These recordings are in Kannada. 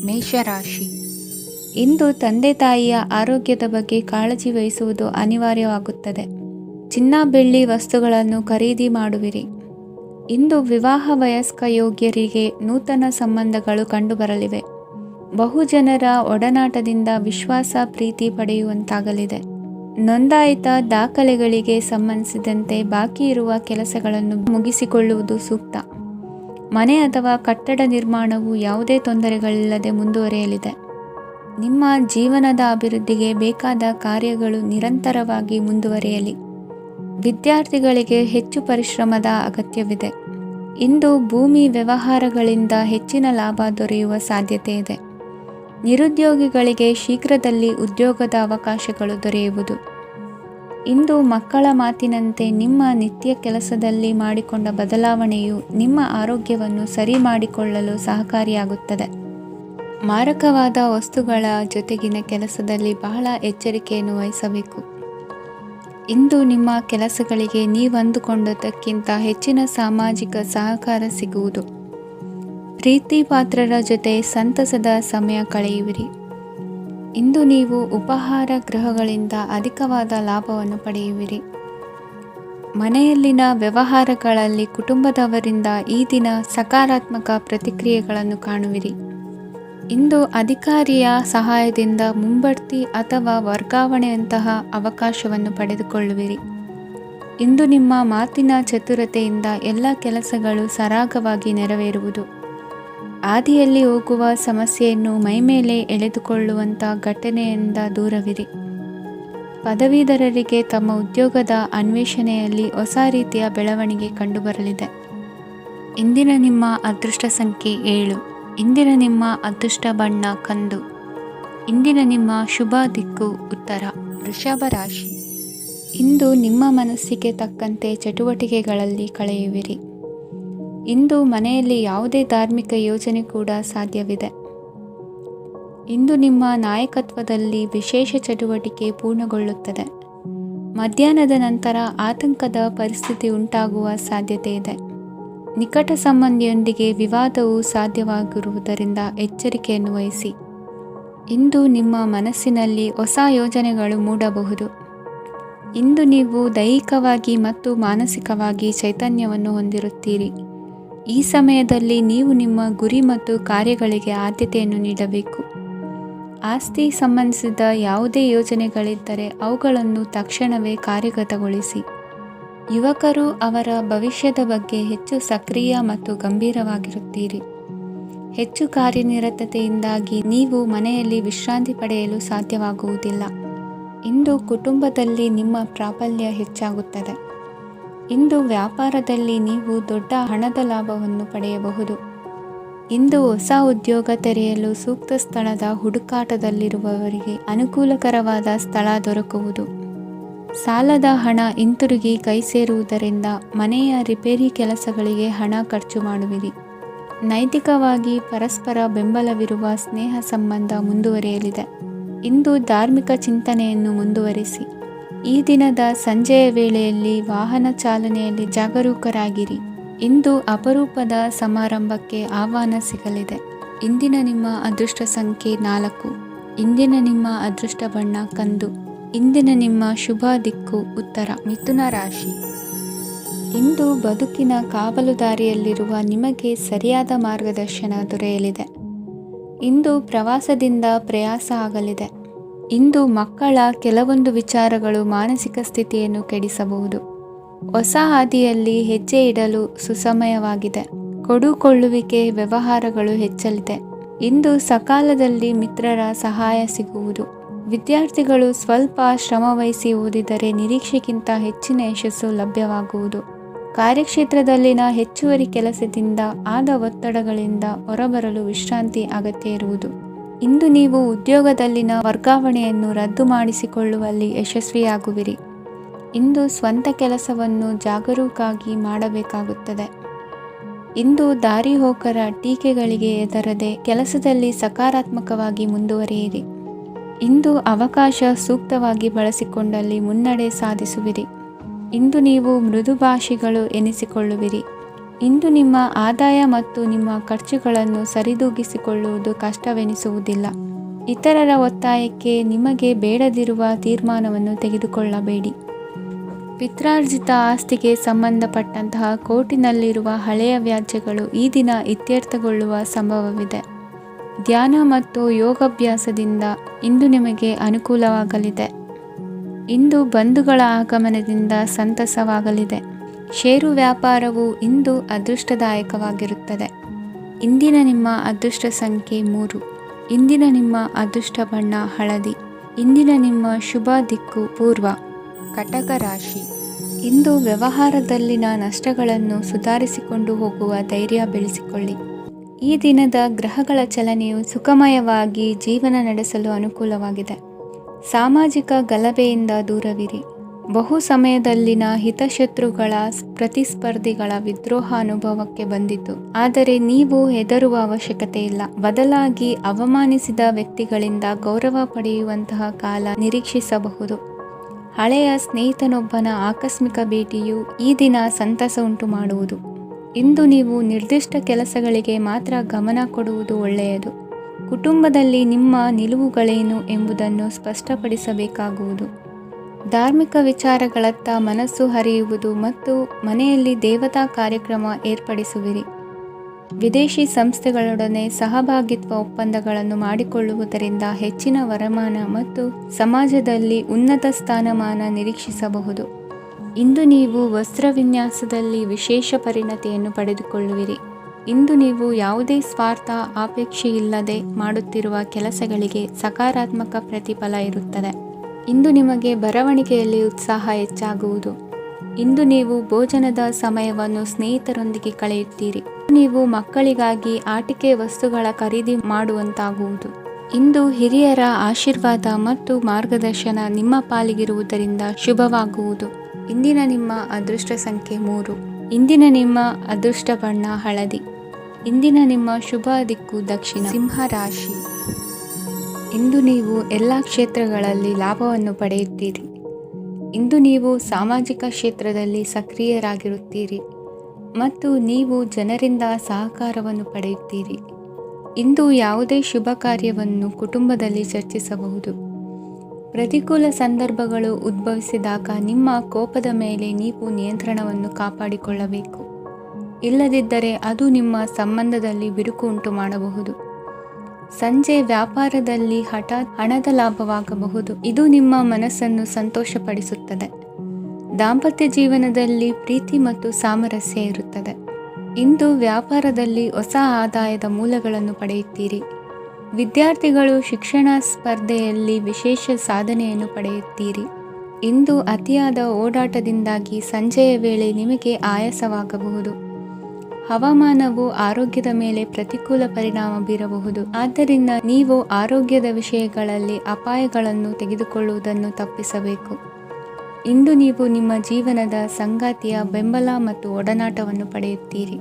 ಮೇಷರಾಶಿ. ಇಂದು ತಂದೆ ತಾಯಿಯ ಆರೋಗ್ಯದ ಬಗ್ಗೆ ಕಾಳಜಿ ವಹಿಸುವುದು ಅನಿವಾರ್ಯವಾಗುತ್ತದೆ. ಚಿನ್ನ ಬೆಳ್ಳಿ ವಸ್ತುಗಳನ್ನು ಖರೀದಿ ಮಾಡುವಿರಿ. ಇಂದು ವಿವಾಹ ವಯಸ್ಕ ಯೋಗ್ಯರಿಗೆ ನೂತನ ಸಂಬಂಧಗಳು ಕಂಡುಬರಲಿವೆ. ಬಹುಜನರ ಒಡನಾಟದಿಂದ ವಿಶ್ವಾಸ ಪ್ರೀತಿ ಪಡೆಯುವಂತಾಗಲಿದೆ. ನೋಂದಾಯಿತ ದಾಖಲೆಗಳಿಗೆ ಸಂಬಂಧಿಸಿದಂತೆ ಬಾಕಿ ಇರುವ ಕೆಲಸಗಳನ್ನು ಮುಗಿಸಿಕೊಳ್ಳುವುದು ಸೂಕ್ತ. ಮನೆ ಅಥವಾ ಕಟ್ಟಡ ನಿರ್ಮಾಣವು ಯಾವುದೇ ತೊಂದರೆಗಳಿಲ್ಲದೆ ಮುಂದುವರಿಯಲಿದೆ. ನಿಮ್ಮ ಜೀವನದ ಅಭಿವೃದ್ಧಿಗೆ ಬೇಕಾದ ಕಾರ್ಯಗಳು ನಿರಂತರವಾಗಿ ಮುಂದುವರಿಯಲಿ. ವಿದ್ಯಾರ್ಥಿಗಳಿಗೆ ಹೆಚ್ಚು ಪರಿಶ್ರಮದ ಅಗತ್ಯವಿದೆ. ಇಂದು ಭೂಮಿ ವ್ಯವಹಾರಗಳಿಂದ ಹೆಚ್ಚಿನ ಲಾಭ ದೊರೆಯುವ ಸಾಧ್ಯತೆ ಇದೆ. ನಿರುದ್ಯೋಗಿಗಳಿಗೆ ಶೀಘ್ರದಲ್ಲಿ ಉದ್ಯೋಗದ ಅವಕಾಶಗಳು ದೊರೆಯುವುದು. ಇಂದು ಮಕ್ಕಳ ಮಾತಿನಂತೆ ನಿಮ್ಮ ನಿತ್ಯ ಕೆಲಸದಲ್ಲಿ ಮಾಡಿಕೊಂಡ ಬದಲಾವಣೆಯು ನಿಮ್ಮ ಆರೋಗ್ಯವನ್ನು ಸರಿ ಮಾಡಿಕೊಳ್ಳಲು ಸಹಕಾರಿಯಾಗುತ್ತದೆ. ಮಾರಕವಾದ ವಸ್ತುಗಳ ಜೊತೆಗಿನ ಕೆಲಸದಲ್ಲಿ ಬಹಳ ಎಚ್ಚರಿಕೆಯನ್ನು ವಹಿಸಬೇಕು. ಇಂದು ನಿಮ್ಮ ಕೆಲಸಗಳಿಗೆ ನೀವಂದುಕೊಂಡದ್ದಕ್ಕಿಂತ ಹೆಚ್ಚಿನ ಸಾಮಾಜಿಕ ಸಹಕಾರ ಸಿಗುವುದು. ಪ್ರೀತಿ ಪಾತ್ರರ ಜೊತೆ ಸಂತಸದ ಸಮಯ ಕಳೆಯುವಿರಿ. ಇಂದು ನೀವು ಉಪಹಾರ ಗೃಹಗಳಿಂದ ಅಧಿಕವಾದ ಲಾಭವನ್ನು ಪಡೆಯುವಿರಿ. ಮನೆಯಲ್ಲಿನ ವ್ಯವಹಾರಗಳಲ್ಲಿ ಕುಟುಂಬದವರಿಂದ ಈ ದಿನ ಸಕಾರಾತ್ಮಕ ಪ್ರತಿಕ್ರಿಯೆಗಳನ್ನು ಕಾಣುವಿರಿ. ಇಂದು ಅಧಿಕಾರಿಯ ಸಹಾಯದಿಂದ ಮುಂಬಡ್ತಿ ಅಥವಾ ವರ್ಗಾವಣೆಯಂತಹ ಅವಕಾಶವನ್ನು ಪಡೆದುಕೊಳ್ಳುವಿರಿ. ಇಂದು ನಿಮ್ಮ ಮಾತಿನ ಚತುರತೆಯಿಂದ ಎಲ್ಲ ಕೆಲಸಗಳು ಸರಾಗವಾಗಿ ನೆರವೇರುವುದು. ಹಾದಿಯಲ್ಲಿ ಹೋಗುವ ಸಮಸ್ಯೆಯನ್ನು ಮೈಮೇಲೆ ಎಳೆದುಕೊಳ್ಳುವಂಥ ಘಟನೆಯಿಂದ ದೂರವಿರಿ. ಪದವೀಧರರಿಗೆ ತಮ್ಮ ಉದ್ಯೋಗದ ಅನ್ವೇಷಣೆಯಲ್ಲಿ ಹೊಸ ರೀತಿಯ ಬೆಳವಣಿಗೆ ಕಂಡುಬರಲಿದೆ. ಇಂದಿನ ನಿಮ್ಮ ಅದೃಷ್ಟ ಸಂಖ್ಯೆ 7. ಇಂದಿನ ನಿಮ್ಮ ಅದೃಷ್ಟ ಬಣ್ಣ ಕಂದು. ಇಂದಿನ ನಿಮ್ಮ ಶುಭ ದಿಕ್ಕು ಉತ್ತರ. ವೃಷಭ ರಾಶಿ. ಇಂದು ನಿಮ್ಮ ಮನಸ್ಸಿಗೆ ತಕ್ಕಂತೆ ಚಟುವಟಿಕೆಗಳಲ್ಲಿ ಕಳೆಯುವಿರಿ. ಇಂದು ಮನೆಯಲ್ಲಿ ಯಾವುದೇ ಧಾರ್ಮಿಕ ಯೋಜನೆ ಕೂಡ ಸಾಧ್ಯವಿದೆ. ಇಂದು ನಿಮ್ಮ ನಾಯಕತ್ವದಲ್ಲಿ ವಿಶೇಷ ಚಟುವಟಿಕೆ ಪೂರ್ಣಗೊಳ್ಳುತ್ತದೆ. ಮಧ್ಯಾಹ್ನದ ನಂತರ ಆತಂಕದ ಪರಿಸ್ಥಿತಿ ಉಂಟಾಗುವ ಸಾಧ್ಯತೆ ಇದೆ. ನಿಕಟ ಸಂಬಂಧಿಯೊಂದಿಗೆ ವಿವಾದವು ಸಾಧ್ಯವಾಗಿರುವುದರಿಂದ ಎಚ್ಚರಿಕೆಯನ್ನು ವಹಿಸಿ. ಇಂದು ನಿಮ್ಮ ಮನಸ್ಸಿನಲ್ಲಿ ಹೊಸ ಯೋಜನೆಗಳು ಮೂಡಬಹುದು. ಇಂದು ನೀವು ದೈಹಿಕವಾಗಿ ಮತ್ತು ಮಾನಸಿಕವಾಗಿ ಚೈತನ್ಯವನ್ನು ಹೊಂದಿರುತ್ತೀರಿ. ಈ ಸಮಯದಲ್ಲಿ ನೀವು ನಿಮ್ಮ ಗುರಿ ಮತ್ತು ಕಾರ್ಯಗಳಿಗೆ ಆದ್ಯತೆಯನ್ನು ನೀಡಬೇಕು. ಆಸ್ತಿ ಸಂಬಂಧಿಸಿದ ಯಾವುದೇ ಯೋಜನೆಗಳಿದ್ದರೆ ಅವುಗಳನ್ನು ತಕ್ಷಣವೇ ಕಾರ್ಯಗತಗೊಳಿಸಿ. ಯುವಕರು ಅವರ ಭವಿಷ್ಯದ ಬಗ್ಗೆ ಹೆಚ್ಚು ಸಕ್ರಿಯ ಮತ್ತು ಗಂಭೀರವಾಗಿರುತ್ತೀರಿ. ಹೆಚ್ಚು ಕಾರ್ಯನಿರತತೆಯಿಂದಾಗಿ ನೀವು ಮನೆಯಲ್ಲಿ ವಿಶ್ರಾಂತಿ ಪಡೆಯಲು ಸಾಧ್ಯವಾಗುವುದಿಲ್ಲ. ಇಂದು ಕುಟುಂಬದಲ್ಲಿ ನಿಮ್ಮ ಪ್ರಾಬಲ್ಯ ಹೆಚ್ಚಾಗುತ್ತದೆ. ಇಂದು ವ್ಯಾಪಾರದಲ್ಲಿ ನೀವು ದೊಡ್ಡ ಹಣದ ಲಾಭವನ್ನು ಪಡೆಯಬಹುದು. ಇಂದು ಹೊಸ ಉದ್ಯೋಗ ತೆರೆಯಲು ಸೂಕ್ತ ಸ್ಥಳದ ಹುಡುಕಾಟದಲ್ಲಿರುವವರಿಗೆ ಅನುಕೂಲಕರವಾದ ಸ್ಥಳ ದೊರಕುವುದು. ಸಾಲದ ಹಣ ಹಿಂತಿರುಗಿ ಕೈ ಸೇರುವುದರಿಂದ ಮನೆಯ ರಿಪೇರಿ ಕೆಲಸಗಳಿಗೆ ಹಣ ಖರ್ಚು ಮಾಡುವಿರಿ. ನೈತಿಕವಾಗಿ ಪರಸ್ಪರ ಬೆಂಬಲವಿರುವ ಸ್ನೇಹ ಸಂಬಂಧ ಮುಂದುವರಿಯಲಿದೆ. ಇಂದು ಧಾರ್ಮಿಕ ಚಿಂತನೆಯನ್ನು ಮುಂದುವರಿಸಿ. ಈ ದಿನದ ಸಂಜೆಯ ವೇಳೆಯಲ್ಲಿ ವಾಹನ ಚಾಲನೆಯಲ್ಲಿ ಜಾಗರೂಕರಾಗಿರಿ. ಇಂದು ಅಪರೂಪದ ಸಮಾರಂಭಕ್ಕೆ ಆಹ್ವಾನ ಸಿಗಲಿದೆ. ಇಂದಿನ ನಿಮ್ಮ ಅದೃಷ್ಟ ಸಂಖ್ಯೆ 4. ಇಂದಿನ ನಿಮ್ಮ ಅದೃಷ್ಟ ಬಣ್ಣ ಕಂದು. ಇಂದಿನ ನಿಮ್ಮ ಶುಭ ದಿಕ್ಕು ಉತ್ತರ. ಮಿಥುನ ರಾಶಿ. ಇಂದು ಬದುಕಿನ ಕಾವಲುದಾರಿಯಲ್ಲಿರುವ ನಿಮಗೆ ಸರಿಯಾದ ಮಾರ್ಗದರ್ಶನ ದೊರೆಯಲಿದೆ. ಇಂದು ಪ್ರವಾಸದಿಂದ ಪ್ರಯಾಸ ಆಗಲಿದೆ. ಇಂದು ಮಕ್ಕಳ ಕೆಲವೊಂದು ವಿಚಾರಗಳು ಮಾನಸಿಕ ಸ್ಥಿತಿಯನ್ನು ಕೆಡಿಸಬಹುದು. ಹೊಸ ಹಾದಿಯಲ್ಲಿ ಹೆಜ್ಜೆ ಇಡಲು ಸುಸಮಯವಾಗಿದೆ. ಕೊಡುಕೊಳ್ಳುವಿಕೆ ವ್ಯವಹಾರಗಳು ಹೆಚ್ಚಲಿದೆ. ಇಂದು ಸಕಾಲದಲ್ಲಿ ಮಿತ್ರರ ಸಹಾಯ ಸಿಗುವುದು. ವಿದ್ಯಾರ್ಥಿಗಳು ಸ್ವಲ್ಪ ಶ್ರಮವಹಿಸಿ ಓದಿದರೆ ನಿರೀಕ್ಷೆಗಿಂತ ಹೆಚ್ಚಿನ ಯಶಸ್ಸು ಲಭ್ಯವಾಗುವುದು. ಕಾರ್ಯಕ್ಷೇತ್ರದಲ್ಲಿನ ಹೆಚ್ಚುವರಿ ಕೆಲಸದಿಂದ ಆದ ಒತ್ತಡಗಳಿಂದ ಹೊರಬರಲು ವಿಶ್ರಾಂತಿ ಅಗತ್ಯ ಇರುವುದು. ಇಂದು ನೀವು ಉದ್ಯೋಗದಲ್ಲಿನ ವರ್ಗಾವಣೆಯನ್ನು ರದ್ದು ಮಾಡಿಸಿಕೊಳ್ಳುವಲ್ಲಿ ಯಶಸ್ವಿಯಾಗುವಿರಿ. ಇಂದು ಸ್ವಂತ ಕೆಲಸವನ್ನು ಜಾಗರೂಕರಾಗಿ ಮಾಡಬೇಕಾಗುತ್ತದೆ. ಇಂದು ದಾರಿಹೋಕರ ಟೀಕೆಗಳಿಗೆ ಹೆದರದೆ ಕೆಲಸದಲ್ಲಿ ಸಕಾರಾತ್ಮಕವಾಗಿ ಮುಂದುವರಿಯಿರಿ. ಇಂದು ಅವಕಾಶ ಸೂಕ್ತವಾಗಿ ಬಳಸಿಕೊಂಡಲ್ಲಿ ಮುನ್ನಡೆ ಸಾಧಿಸುವಿರಿ. ಇಂದು ನೀವು ಮೃದುಭಾಷಿಗಳು ಎನಿಸಿಕೊಳ್ಳುವಿರಿ. ಇಂದು ನಿಮ್ಮ ಆದಾಯ ಮತ್ತು ನಿಮ್ಮ ಖರ್ಚುಗಳನ್ನು ಸರಿದೂಗಿಸಿಕೊಳ್ಳುವುದು ಕಷ್ಟವೆನಿಸುವುದಿಲ್ಲ. ಇತರರ ಒತ್ತಾಯಕ್ಕೆ ನಿಮಗೆ ಬೇಡದಿರುವ ತೀರ್ಮಾನವನ್ನು ತೆಗೆದುಕೊಳ್ಳಬೇಡಿ. ಪಿತ್ರಾರ್ಜಿತ ಆಸ್ತಿಗೆ ಸಂಬಂಧಪಟ್ಟಂತಹ ಕೋರ್ಟಿನಲ್ಲಿರುವ ಹಳೆಯ ವ್ಯಾಜ್ಯಗಳು ಈ ದಿನ ಇತ್ಯರ್ಥಗೊಳ್ಳುವ ಸಂಭವವಿದೆ. ಧ್ಯಾನ ಮತ್ತು ಯೋಗಾಭ್ಯಾಸದಿಂದ ಇಂದು ನಿಮಗೆ ಅನುಕೂಲವಾಗಲಿದೆ. ಇಂದು ಬಂಧುಗಳ ಆಗಮನದಿಂದ ಸಂತಸವಾಗಲಿದೆ. ಷೇರು ವ್ಯಾಪಾರವು ಇಂದು ಅದೃಷ್ಟದಾಯಕವಾಗಿರುತ್ತದೆ. ಇಂದಿನ ನಿಮ್ಮ ಅದೃಷ್ಟ ಸಂಖ್ಯೆ 3. ಇಂದಿನ ನಿಮ್ಮ ಅದೃಷ್ಟ ಬಣ್ಣ ಹಳದಿ. ಇಂದಿನ ನಿಮ್ಮ ಶುಭ ದಿಕ್ಕು ಪೂರ್ವ. ಕಟಕ ರಾಶಿ. ಇಂದು ವ್ಯವಹಾರದಲ್ಲಿನ ನಷ್ಟಗಳನ್ನು ಸುಧಾರಿಸಿಕೊಂಡು ಹೋಗುವ ಧೈರ್ಯ ಬೆಳೆಸಿಕೊಳ್ಳಿ. ಈ ದಿನದ ಗ್ರಹಗಳ ಚಲನೆಯು ಸುಖಮಯವಾಗಿ ಜೀವನ ನಡೆಸಲು ಅನುಕೂಲವಾಗಿದೆ. ಸಾಮಾಜಿಕ ಗಲಭೆಯಿಂದ ದೂರವಿರಿ. ಬಹು ಸಮಯದಲ್ಲಿನ ಹಿತಶತ್ರುಗಳ ಪ್ರತಿಸ್ಪರ್ಧಿಗಳ ವಿದ್ರೋಹ ಅನುಭವಕ್ಕೆ ಬಂದಿತು. ಆದರೆ ನೀವು ಹೆದರುವ ಅವಶ್ಯಕತೆ ಇಲ್ಲ. ಬದಲಾಗಿ ಅವಮಾನಿಸಿದ ವ್ಯಕ್ತಿಗಳಿಂದ ಗೌರವ ಪಡೆಯುವಂತಹ ಕಾಲ ನಿರೀಕ್ಷಿಸಬಹುದು. ಹಳೆಯ ಸ್ನೇಹಿತನೊಬ್ಬನ ಆಕಸ್ಮಿಕ ಭೇಟಿಯು ಈ ದಿನ ಸಂತಸ ಉಂಟು ಮಾಡುವುದು. ಇಂದು ನೀವು ನಿರ್ದಿಷ್ಟ ಕೆಲಸಗಳಿಗೆ ಮಾತ್ರ ಗಮನ ಕೊಡುವುದು ಒಳ್ಳೆಯದು. ಕುಟುಂಬದಲ್ಲಿ ನಿಮ್ಮ ನಿಲುವುಗಳೇನು ಎಂಬುದನ್ನು ಸ್ಪಷ್ಟಪಡಿಸಬೇಕಾಗುವುದು. ಧಾರ್ಮಿಕ ವಿಚಾರಗಳತ್ತ ಮನಸ್ಸು ಹರಿಯುವುದು ಮತ್ತು ಮನೆಯಲ್ಲಿ ದೇವತಾ ಕಾರ್ಯಕ್ರಮ ಏರ್ಪಡಿಸುವಿರಿ. ವಿದೇಶಿ ಸಂಸ್ಥೆಗಳೊಡನೆ ಸಹಭಾಗಿತ್ವ ಒಪ್ಪಂದಗಳನ್ನು ಮಾಡಿಕೊಳ್ಳುವುದರಿಂದ ಹೆಚ್ಚಿನ ವರಮಾನ ಮತ್ತು ಸಮಾಜದಲ್ಲಿ ಉನ್ನತ ಸ್ಥಾನಮಾನ ನಿರೀಕ್ಷಿಸಬಹುದು. ಇಂದು ನೀವು ವಸ್ತ್ರವಿನ್ಯಾಸದಲ್ಲಿ ವಿಶೇಷ ಪರಿಣತಿಯನ್ನು ಪಡೆದುಕೊಳ್ಳುವಿರಿ. ಇಂದು ನೀವು ಯಾವುದೇ ಸ್ವಾರ್ಥ ಅಪೇಕ್ಷೆಯಿಲ್ಲದೆ ಮಾಡುತ್ತಿರುವ ಕೆಲಸಗಳಿಗೆ ಸಕಾರಾತ್ಮಕ ಪ್ರತಿಫಲ ಇರುತ್ತದೆ. ಇಂದು ನಿಮಗೆ ಬರವಣಿಗೆಯಲ್ಲಿ ಉತ್ಸಾಹ ಹೆಚ್ಚಾಗುವುದು. ಇಂದು ನೀವು ಭೋಜನದ ಸಮಯವನ್ನು ಸ್ನೇಹಿತರೊಂದಿಗೆ ಕಳೆಯುತ್ತೀರಿ. ನೀವು ಮಕ್ಕಳಿಗಾಗಿ ಆಟಿಕೆ ವಸ್ತುಗಳ ಖರೀದಿ ಮಾಡುವಂತಾಗುವುದು. ಇಂದು ಹಿರಿಯರ ಆಶೀರ್ವಾದ ಮತ್ತು ಮಾರ್ಗದರ್ಶನ ನಿಮ್ಮ ಪಾಲಿಗಿರುವುದರಿಂದ ಶುಭವಾಗುವುದು. ಇಂದಿನ ನಿಮ್ಮ ಅದೃಷ್ಟ ಸಂಖ್ಯೆ 3. ಇಂದಿನ ನಿಮ್ಮ ಅದೃಷ್ಟ ಬಣ್ಣ ಹಳದಿ. ಇಂದಿನ ನಿಮ್ಮ ಶುಭ ದಿಕ್ಕು ದಕ್ಷಿಣ. ಸಿಂಹ ರಾಶಿ. ಇಂದು ನೀವು ಎಲ್ಲ ಕ್ಷೇತ್ರಗಳಲ್ಲಿ ಲಾಭವನ್ನು ಪಡೆಯುತ್ತೀರಿ. ಇಂದು ನೀವು ಸಾಮಾಜಿಕ ಕ್ಷೇತ್ರದಲ್ಲಿ ಸಕ್ರಿಯರಾಗಿರುತ್ತೀರಿ ಮತ್ತು ನೀವು ಜನರಿಂದ ಸಹಕಾರವನ್ನು ಪಡೆಯುತ್ತೀರಿ. ಇಂದು ಯಾವುದೇ ಶುಭ ಕಾರ್ಯವನ್ನು ಕುಟುಂಬದಲ್ಲಿ ಚರ್ಚಿಸಬಹುದು. ಪ್ರತಿಕೂಲ ಸಂದರ್ಭಗಳು ಉದ್ಭವಿಸಿದಾಗ ನಿಮ್ಮ ಕೋಪದ ಮೇಲೆ ನೀವು ನಿಯಂತ್ರಣವನ್ನು ಕಾಪಾಡಿಕೊಳ್ಳಬೇಕು. ಇಲ್ಲದಿದ್ದರೆ ಅದು ನಿಮ್ಮ ಸಂಬಂಧದಲ್ಲಿ ಬಿರುಕು ಉಂಟು ಮಾಡಬಹುದು. ಸಂಜೆ ವ್ಯಾಪಾರದಲ್ಲಿ ಹಠಾತ್ ಹಣದ ಲಾಭವಾಗಬಹುದು. ಇದು ನಿಮ್ಮ ಮನಸ್ಸನ್ನು ಸಂತೋಷಪಡಿಸುತ್ತದೆ. ದಾಂಪತ್ಯ ಜೀವನದಲ್ಲಿ ಪ್ರೀತಿ ಮತ್ತು ಸಾಮರಸ್ಯ ಇರುತ್ತದೆ. ಇಂದು ವ್ಯಾಪಾರದಲ್ಲಿ ಹೊಸ ಆದಾಯದ ಮೂಲಗಳನ್ನು ಪಡೆಯುತ್ತೀರಿ. ವಿದ್ಯಾರ್ಥಿಗಳು ಶಿಕ್ಷಣ ಸ್ಪರ್ಧೆಯಲ್ಲಿ ವಿಶೇಷ ಸಾಧನೆಯನ್ನು ಪಡೆಯುತ್ತೀರಿ. ಇಂದು ಅತಿಯಾದ ಓಡಾಟದಿಂದಾಗಿ ಸಂಜೆಯ ವೇಳೆ ನಿಮಗೆ ಆಯಾಸವಾಗಬಹುದು. ಹವಾಮಾನವು ಆರೋಗ್ಯದ ಮೇಲೆ ಪ್ರತಿಕೂಲ ಪರಿಣಾಮ ಬೀರಬಹುದು. ಆದ್ದರಿಂದ ನೀವು ಆರೋಗ್ಯದ ವಿಷಯಗಳಲ್ಲಿ ಅಪಾಯಗಳನ್ನು ತೆಗೆದುಕೊಳ್ಳುವುದನ್ನು ತಪ್ಪಿಸಬೇಕು. ಇಂದು ನೀವು ನಿಮ್ಮ ಜೀವನದ ಸಂಗಾತಿಯ ಬೆಂಬಲ ಮತ್ತು ಒಡನಾಟವನ್ನು ಪಡೆಯುತ್ತೀರಿ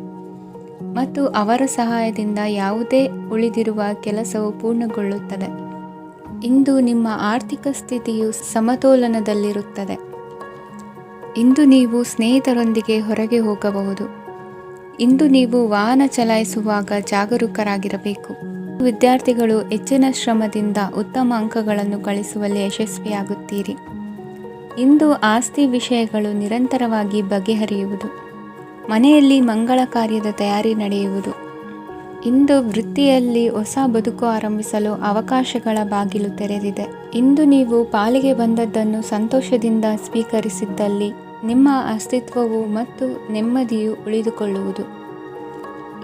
ಮತ್ತು ಅವರ ಸಹಾಯದಿಂದ ಯಾವುದೇ ಉಳಿದಿರುವ ಕೆಲಸವು ಪೂರ್ಣಗೊಳ್ಳುತ್ತದೆ. ಇಂದು ನಿಮ್ಮ ಆರ್ಥಿಕ ಸ್ಥಿತಿಯು ಸಮತೋಲನದಲ್ಲಿರುತ್ತದೆ. ಇಂದು ನೀವು ಸ್ನೇಹಿತರೊಂದಿಗೆ ಹೊರಗೆ ಹೋಗಬಹುದು. ಇಂದು ನೀವು ವಾಹನ ಚಲಾಯಿಸುವಾಗ ಜಾಗರೂಕರಾಗಿರಬೇಕು. ವಿದ್ಯಾರ್ಥಿಗಳು ಹೆಚ್ಚಿನ ಶ್ರಮದಿಂದ ಉತ್ತಮ ಅಂಕಗಳನ್ನು ಗಳಿಸುವಲ್ಲಿ ಯಶಸ್ವಿಯಾಗುತ್ತೀರಿ. ಇಂದು ಆಸ್ತಿ ವಿಷಯಗಳು ನಿರಂತರವಾಗಿ ಬಗೆಹರಿಯುವುದು. ಮನೆಯಲ್ಲಿ ಮಂಗಳ ಕಾರ್ಯದ ತಯಾರಿ ನಡೆಯುವುದು. ಇಂದು ವೃತ್ತಿಯಲ್ಲಿ ಹೊಸ ಬದುಕು ಆರಂಭಿಸಲು ಅವಕಾಶಗಳ ಬಾಗಿಲು ತೆರೆದಿದೆ. ಇಂದು ನೀವು ಪಾಲಿಗೆ ಬಂದದ್ದನ್ನು ಸಂತೋಷದಿಂದ ಸ್ವೀಕರಿಸಿದ್ದಲ್ಲಿ ನಿಮ್ಮ ಅಸ್ತಿತ್ವವು ಮತ್ತು ನೆಮ್ಮದಿಯು ಉಳಿದುಕೊಳ್ಳುವುದು.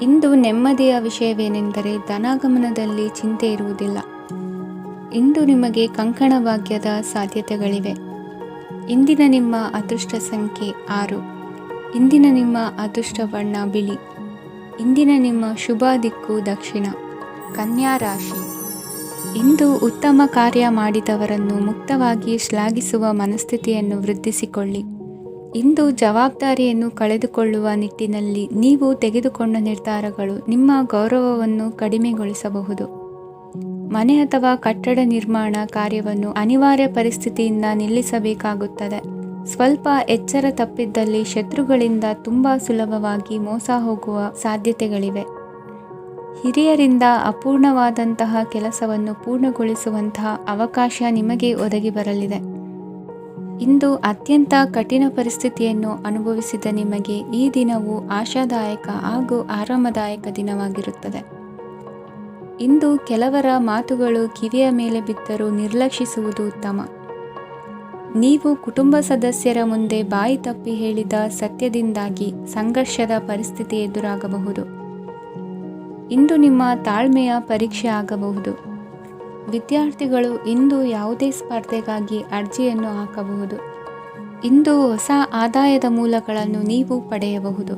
ಇಂದು ನೆಮ್ಮದಿಯ ವಿಷಯವೇನೆಂದರೆ ಧನಾಗಮನದಲ್ಲಿ ಚಿಂತೆ ಇರುವುದಿಲ್ಲ. ಇಂದು ನಿಮಗೆ ಕಂಕಣ ಭಾಗ್ಯದ ಸಾಧ್ಯತೆಗಳಿವೆ. ಇಂದಿನ ನಿಮ್ಮ ಅದೃಷ್ಟ ಸಂಖ್ಯೆ 6. ಇಂದಿನ ನಿಮ್ಮ ಅದೃಷ್ಟ ಬಣ್ಣ ಬಿಳಿ. ಇಂದಿನ ನಿಮ್ಮ ಶುಭ ದಿಕ್ಕು ದಕ್ಷಿಣ. ಕನ್ಯಾ ರಾಶಿ. ಇಂದು ಉತ್ತಮ ಕಾರ್ಯ ಮಾಡಿದವರನ್ನು ಮುಕ್ತವಾಗಿ ಶ್ಲಾಘಿಸುವ ಮನಸ್ಥಿತಿಯನ್ನು ವೃದ್ಧಿಸಿಕೊಳ್ಳಿ. ಇಂದು ಜವಾಬ್ದಾರಿಯನ್ನು ಕಳೆದುಕೊಳ್ಳುವ ನಿಟ್ಟಿನಲ್ಲಿ ನೀವು ತೆಗೆದುಕೊಂಡ ನಿರ್ಧಾರಗಳು ನಿಮ್ಮ ಗೌರವವನ್ನು ಕಡಿಮೆಗೊಳಿಸಬಹುದು. ಮನೆ ಅಥವಾ ಕಟ್ಟಡ ನಿರ್ಮಾಣ ಕಾರ್ಯವನ್ನು ಅನಿವಾರ್ಯ ಪರಿಸ್ಥಿತಿಯಿಂದ ನಿಲ್ಲಿಸಬೇಕಾಗುತ್ತದೆ. ಸ್ವಲ್ಪ ಎಚ್ಚರ ತಪ್ಪಿದ್ದಲ್ಲಿ ಶತ್ರುಗಳಿಂದ ತುಂಬ ಸುಲಭವಾಗಿ ಮೋಸ ಹೋಗುವ ಸಾಧ್ಯತೆಗಳಿವೆ. ಹಿರಿಯರಿಂದ ಅಪೂರ್ಣವಾದಂತಹ ಕೆಲಸವನ್ನು ಪೂರ್ಣಗೊಳಿಸುವಂತಹ ಅವಕಾಶ ನಿಮಗೆ ಒದಗಿ ಬರಲಿದೆ. ಇಂದು ಅತ್ಯಂತ ಕಠಿಣ ಪರಿಸ್ಥಿತಿಯನ್ನು ಅನುಭವಿಸಿದ ನಿಮಗೆ ಈ ದಿನವು ಆಶಾದಾಯಕ ಹಾಗೂ ಆರಾಮದಾಯಕ ದಿನವಾಗಿರುತ್ತದೆ. ಇಂದು ಕೆಲವರ ಮಾತುಗಳು ಕಿವಿಯ ಮೇಲೆ ಬಿದ್ದರೂ ನಿರ್ಲಕ್ಷಿಸುವುದು ಉತ್ತಮ. ನೀವು ಕುಟುಂಬ ಸದಸ್ಯರ ಮುಂದೆ ಬಾಯಿ ತಪ್ಪಿ ಹೇಳಿದ ಸತ್ಯದಿಂದಾಗಿ ಸಂಘರ್ಷದ ಪರಿಸ್ಥಿತಿ ಎದುರಾಗಬಹುದು. ಇಂದು ನಿಮ್ಮ ತಾಳ್ಮೆಯ ಪರೀಕ್ಷೆ ಆಗಬಹುದು. ವಿದ್ಯಾರ್ಥಿಗಳು ಇಂದು ಯಾವುದೇ ಸ್ಪರ್ಧೆಗಾಗಿ ಅರ್ಜಿಯನ್ನು ಹಾಕಬಹುದು. ಇಂದು ಹೊಸ ಆದಾಯದ ಮೂಲಗಳನ್ನು ನೀವು ಪಡೆಯಬಹುದು.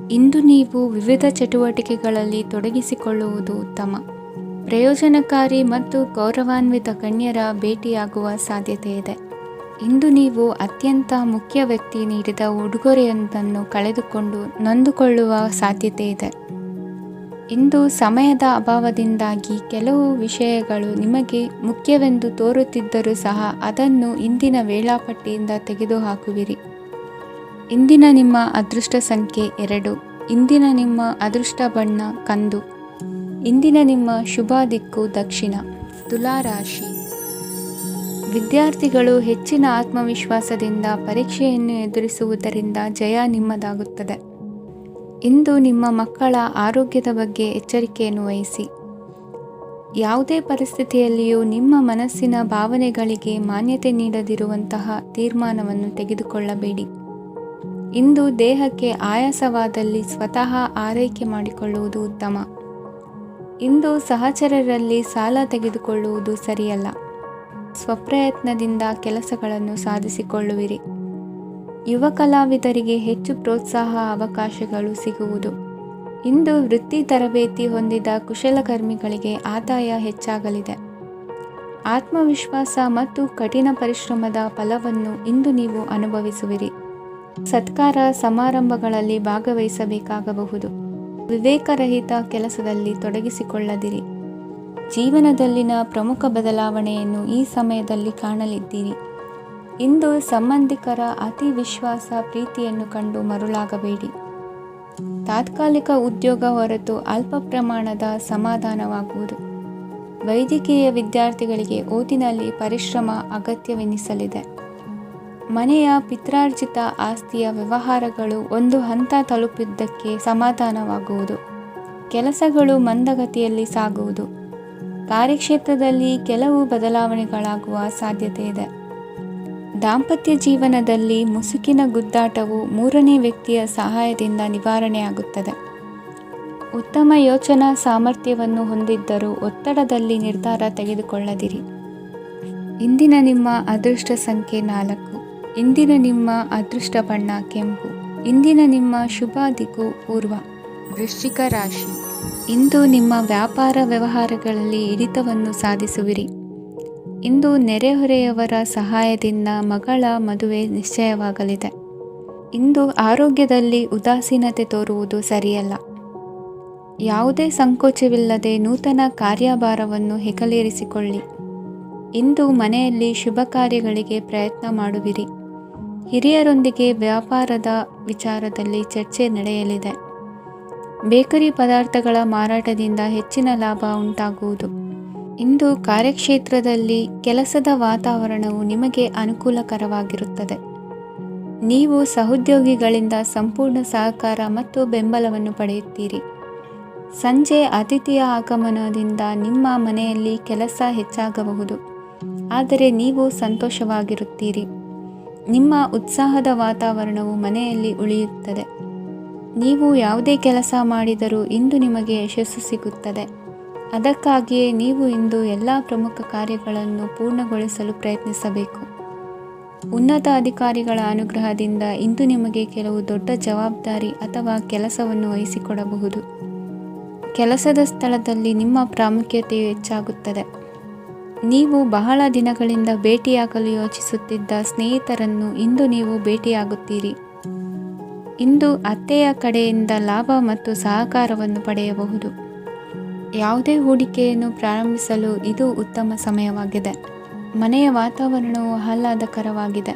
ಇಂದು ನೀವು ವಿವಿಧ ಚಟುವಟಿಕೆಗಳಲ್ಲಿ ತೊಡಗಿಸಿಕೊಳ್ಳುವುದು ಉತ್ತಮ. ಪ್ರಯೋಜನಕಾರಿ ಮತ್ತು ಗೌರವಾನ್ವಿತ ಗಣ್ಯರ ಭೇಟಿಯಾಗುವ ಸಾಧ್ಯತೆ ಇದೆ. ಇಂದು ನೀವು ಅತ್ಯಂತ ಮುಖ್ಯ ವ್ಯಕ್ತಿ ನೀಡಿದ ಉಡುಗೊರೆಯೊಂದನ್ನು ಕಳೆದುಕೊಂಡು ನೊಂದುಕೊಳ್ಳುವ ಸಾಧ್ಯತೆ ಇದೆ. ಇಂದು ಸಮಯದ ಅಭಾವದಿಂದಾಗಿ ಕೆಲವು ವಿಷಯಗಳು ನಿಮಗೆ ಮುಖ್ಯವೆಂದು ತೋರುತ್ತಿದ್ದರೂ ಸಹ ಅದನ್ನು ಇಂದಿನ ವೇಳಾಪಟ್ಟಿಯಿಂದ ತೆಗೆದುಹಾಕುವಿರಿ. ಇಂದಿನ ನಿಮ್ಮ ಅದೃಷ್ಟ ಸಂಖ್ಯೆ 2. ಇಂದಿನ ನಿಮ್ಮ ಅದೃಷ್ಟ ಬಣ್ಣ ಕಂದು. ಇಂದಿನ ನಿಮ್ಮ ಶುಭ ದಿಕ್ಕು ದಕ್ಷಿಣ. ತುಲಾ ರಾಶಿ. ವಿದ್ಯಾರ್ಥಿಗಳು ಹೆಚ್ಚಿನ ಆತ್ಮವಿಶ್ವಾಸದಿಂದ ಪರೀಕ್ಷೆಯನ್ನು ಎದುರಿಸುವುದರಿಂದ ಜಯ ನಿಮ್ಮದಾಗುತ್ತದೆ. ಇಂದು ನಿಮ್ಮ ಮಕ್ಕಳ ಆರೋಗ್ಯದ ಬಗ್ಗೆ ಎಚ್ಚರಿಕೆಯನ್ನು ವಹಿಸಿ. ಯಾವುದೇ ಪರಿಸ್ಥಿತಿಯಲ್ಲಿಯೂ ನಿಮ್ಮ ಮನಸ್ಸಿನ ಭಾವನೆಗಳಿಗೆ ಮಾನ್ಯತೆ ನೀಡದಿರುವಂತಹ ತೀರ್ಮಾನವನ್ನು ತೆಗೆದುಕೊಳ್ಳಬೇಡಿ. ಇಂದು ದೇಹಕ್ಕೆ ಆಯಾಸವಾದಲ್ಲಿ ಸ್ವತಃ ಆರೈಕೆ ಮಾಡಿಕೊಳ್ಳುವುದು ಉತ್ತಮ. ಇಂದು ಸಹಚರರಲ್ಲಿ ಸಾಲ ತೆಗೆದುಕೊಳ್ಳುವುದು ಸರಿಯಲ್ಲ. ಸ್ವಪ್ರಯತ್ನದಿಂದ ಕೆಲಸಗಳನ್ನು ಸಾಧಿಸಿಕೊಳ್ಳುವಿರಿ. ಯುವ ಕಲಾವಿದರಿಗೆ ಹೆಚ್ಚು ಪ್ರೋತ್ಸಾಹ ಅವಕಾಶಗಳು ಸಿಗುವುದು. ಇಂದು ವೃತ್ತಿ ತರಬೇತಿ ಹೊಂದಿದ ಕುಶಲಕರ್ಮಿಗಳಿಗೆ ಆದಾಯ ಹೆಚ್ಚಾಗಲಿದೆ. ಆತ್ಮವಿಶ್ವಾಸ ಮತ್ತು ಕಠಿಣ ಪರಿಶ್ರಮದ ಫಲವನ್ನು ಇಂದು ನೀವು ಅನುಭವಿಸುವಿರಿ. ಸತ್ಕಾರ ಸಮಾರಂಭಗಳಲ್ಲಿ ಭಾಗವಹಿಸಬೇಕಾಗಬಹುದು. ವಿವೇಕರಹಿತ ಕೆಲಸದಲ್ಲಿ ತೊಡಗಿಸಿಕೊಳ್ಳದಿರಿ. ಜೀವನದಲ್ಲಿನ ಪ್ರಮುಖ ಬದಲಾವಣೆಯನ್ನು ಈ ಸಮಯದಲ್ಲಿ ಕಾಣಲಿದ್ದೀರಿ. ಇಂದು ಸಂಬಂಧಿಕರ ಅತಿ ವಿಶ್ವಾಸ ಪ್ರೀತಿಯನ್ನು ಕಂಡು ಮರುಳಾಗಬೇಡಿ. ತಾತ್ಕಾಲಿಕ ಉದ್ಯೋಗ ಹೊರತು ಅಲ್ಪ ಪ್ರಮಾಣದ ಸಮಾಧಾನವಾಗುವುದು. ವೈದ್ಯಕೀಯ ವಿದ್ಯಾರ್ಥಿಗಳಿಗೆ ಓದಿನಲ್ಲಿ ಪರಿಶ್ರಮ ಅಗತ್ಯವೆನಿಸಲಿದೆ. ಮನೆಯ ಪಿತ್ರಾರ್ಜಿತ ಆಸ್ತಿಯ ವ್ಯವಹಾರಗಳು ಒಂದು ಹಂತ ತಲುಪಿದ್ದಕ್ಕೆ ಸಮಾಧಾನವಾಗುವುದು. ಕೆಲಸಗಳು ಮಂದಗತಿಯಲ್ಲಿ ಸಾಗುವುದು. ಕಾರ್ಯಕ್ಷೇತ್ರದಲ್ಲಿ ಕೆಲವು ಬದಲಾವಣೆಗಳಾಗುವ ಸಾಧ್ಯತೆ ಇದೆ. ದಾಂಪತ್ಯ ಜೀವನದಲ್ಲಿ ಮುಸುಕಿನ ಗುದ್ದಾಟವು ಮೂರನೇ ವ್ಯಕ್ತಿಯ ಸಹಾಯದಿಂದ ನಿವಾರಣೆಯಾಗುತ್ತದೆ. ಉತ್ತಮ ಯೋಚನಾ ಸಾಮರ್ಥ್ಯವನ್ನು ಹೊಂದಿದ್ದರೂ ಒತ್ತಡದಲ್ಲಿ ನಿರ್ಧಾರ ತೆಗೆದುಕೊಳ್ಳದಿರಿ. ಇಂದಿನ ನಿಮ್ಮ ಅದೃಷ್ಟ ಸಂಖ್ಯೆ 4. ಇಂದಿನ ನಿಮ್ಮ ಅದೃಷ್ಟ ಬಣ್ಣ ಕೆಂಪು. ಇಂದಿನ ನಿಮ್ಮ ಶುಭ ದಿಕ್ಕು ಪೂರ್ವ. ವೃಶ್ಚಿಕ ರಾಶಿ. ಇಂದು ನಿಮ್ಮ ವ್ಯಾಪಾರ ವ್ಯವಹಾರಗಳಲ್ಲಿ ಹಿಡಿತವನ್ನು ಸಾಧಿಸುವಿರಿ. ಇಂದು ನೆರೆಹೊರೆಯವರ ಸಹಾಯದಿಂದ ಮಗಳ ಮದುವೆ ನಿಶ್ಚಯವಾಗಲಿದೆ. ಇಂದು ಆರೋಗ್ಯದಲ್ಲಿ ಉದಾಸೀನತೆ ತೋರುವುದು ಸರಿಯಲ್ಲ. ಯಾವುದೇ ಸಂಕೋಚವಿಲ್ಲದೆ ನೂತನ ಕಾರ್ಯಭಾರವನ್ನು ಹೆಗಲೇರಿಸಿಕೊಳ್ಳಿ. ಇಂದು ಮನೆಯಲ್ಲಿ ಶುಭ ಕಾರ್ಯಗಳಿಗೆ ಪ್ರಯತ್ನ ಮಾಡುವಿರಿ. ಹಿರಿಯರೊಂದಿಗೆ ವ್ಯಾಪಾರದ ವಿಚಾರದಲ್ಲಿ ಚರ್ಚೆ ನಡೆಯಲಿದೆ. ಬೇಕರಿ ಪದಾರ್ಥಗಳ ಮಾರಾಟದಿಂದ ಹೆಚ್ಚಿನ ಲಾಭ ಉಂಟಾಗುವುದು. ಇಂದು ಕಾರ್ಯಕ್ಷೇತ್ರದಲ್ಲಿ ಕೆಲಸದ ವಾತಾವರಣವು ನಿಮಗೆ ಅನುಕೂಲಕರವಾಗಿರುತ್ತದೆ. ನೀವು ಸಹೋದ್ಯೋಗಿಗಳಿಂದ ಸಂಪೂರ್ಣ ಸಹಕಾರ ಮತ್ತು ಬೆಂಬಲವನ್ನು ಪಡೆಯುತ್ತೀರಿ. ಸಂಜೆ ಅತಿಥಿಯ ಆಗಮನದಿಂದ ನಿಮ್ಮ ಮನೆಯಲ್ಲಿ ಕೆಲಸ ಹೆಚ್ಚಾಗಬಹುದು, ಆದರೆ ನೀವು ಸಂತೋಷವಾಗಿರುತ್ತೀರಿ. ನಿಮ್ಮ ಉತ್ಸಾಹದ ವಾತಾವರಣವು ಮನೆಯಲ್ಲಿ ಉಳಿಯುತ್ತದೆ. ನೀವು ಯಾವುದೇ ಕೆಲಸ ಮಾಡಿದರೂ ಇಂದು ನಿಮಗೆ ಯಶಸ್ಸು ಸಿಗುತ್ತದೆ. ಅದಕ್ಕಾಗಿಯೇ ನೀವು ಇಂದು ಎಲ್ಲ ಪ್ರಮುಖ ಕಾರ್ಯಗಳನ್ನು ಪೂರ್ಣಗೊಳಿಸಲು ಪ್ರಯತ್ನಿಸಬೇಕು. ಉನ್ನತ ಅಧಿಕಾರಿಗಳ ಅನುಗ್ರಹದಿಂದ ಇಂದು ನಿಮಗೆ ಕೆಲವು ದೊಡ್ಡ ಜವಾಬ್ದಾರಿ ಅಥವಾ ಕೆಲಸವನ್ನು ವಹಿಸಿಕೊಡಬಹುದು. ಕೆಲಸದ ಸ್ಥಳದಲ್ಲಿ ನಿಮ್ಮ ಪ್ರಾಮುಖ್ಯತೆಯು ಹೆಚ್ಚಾಗುತ್ತದೆ. ನೀವು ಬಹಳ ದಿನಗಳಿಂದ ಭೇಟಿಯಾಗಲು ಯೋಚಿಸುತ್ತಿದ್ದ ಸ್ನೇಹಿತರನ್ನು ಇಂದು ನೀವು ಭೇಟಿಯಾಗುತ್ತೀರಿ. ಇಂದು ಅತ್ತೆಯ ಕಡೆಯಿಂದ ಲಾಭ ಮತ್ತು ಸಹಕಾರವನ್ನು ಪಡೆಯಬಹುದು. ಯಾವುದೇ ಹೂಡಿಕೆಯನ್ನು ಪ್ರಾರಂಭಿಸಲು ಇದು ಉತ್ತಮ ಸಮಯವಾಗಿದೆ. ಮನೆಯ ವಾತಾವರಣವು ಆಹ್ಲಾದಕರವಾಗಿದೆ.